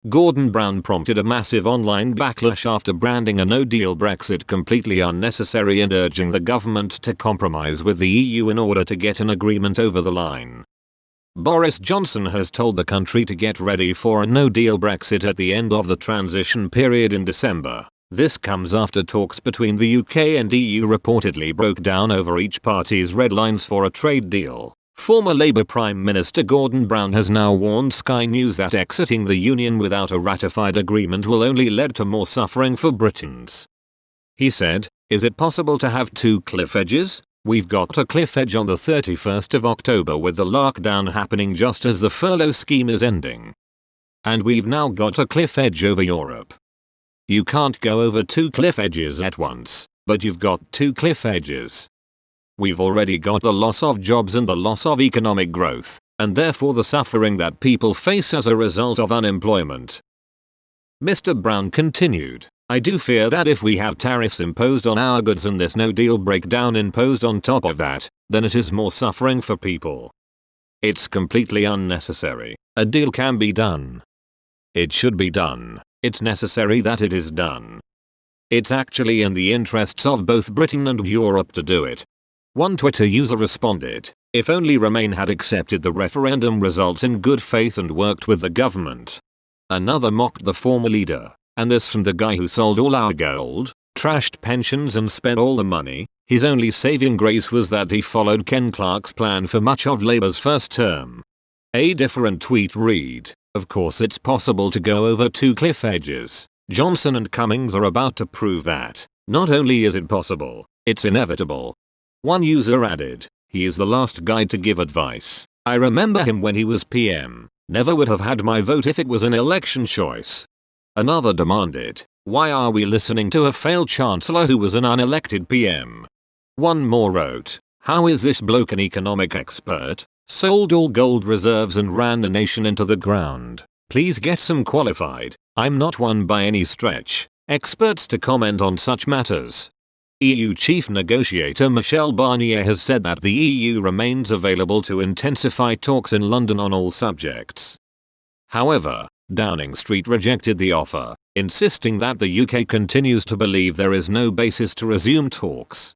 Gordon Brown prompted a massive online backlash after branding a no-deal Brexit completely unnecessary and urging the government to compromise with the EU in order to get an agreement over the line. Boris Johnson has told the country to get ready for a no-deal Brexit at the end of the transition period in December. This comes after talks between the UK and EU reportedly broke down over each party's red lines for a trade deal. Former Labour Prime Minister Gordon Brown has now warned Sky News that exiting the Union without a ratified agreement will only lead to more suffering for Britons. He said, "Is it possible to have two cliff edges? We've got a cliff edge on the 31st of October with the lockdown happening just as the furlough scheme is ending. And we've now got a cliff edge over Europe. You can't go over two cliff edges at once, but you've got two cliff edges. We've already got the loss of jobs and the loss of economic growth, and therefore the suffering that people face as a result of unemployment." Mr. Brown continued, "I do fear that if we have tariffs imposed on our goods and this no-deal breakdown imposed on top of that, then it is more suffering for people. It's completely unnecessary. A deal can be done. It should be done. It's necessary that it is done. It's actually in the interests of both Britain and Europe to do it." One Twitter user responded, "If only Remain had accepted the referendum results in good faith and worked with the government." Another mocked the former leader, "And this from the guy who sold all our gold, trashed pensions and spent all the money. His only saving grace was that he followed Ken Clarke's plan for much of Labour's first term." A different tweet read, "Of course it's possible to go over two cliff edges. Johnson and Cummings are about to prove that. Not only is it possible, it's inevitable." One user added, "He is the last guy to give advice. I remember him when he was PM. Never would have had my vote if it was an election choice." Another demanded, "Why are we listening to a failed chancellor who was an unelected PM?" One more wrote, "How is this bloke an economic expert? Sold all gold reserves and ran the nation into the ground. Please get some qualified. I'm not one by any stretch. Experts to comment on such matters." EU chief negotiator Michel Barnier has said that the EU remains available to intensify talks in London on all subjects. However, Downing Street rejected the offer, insisting that the UK continues to believe there is no basis to resume talks.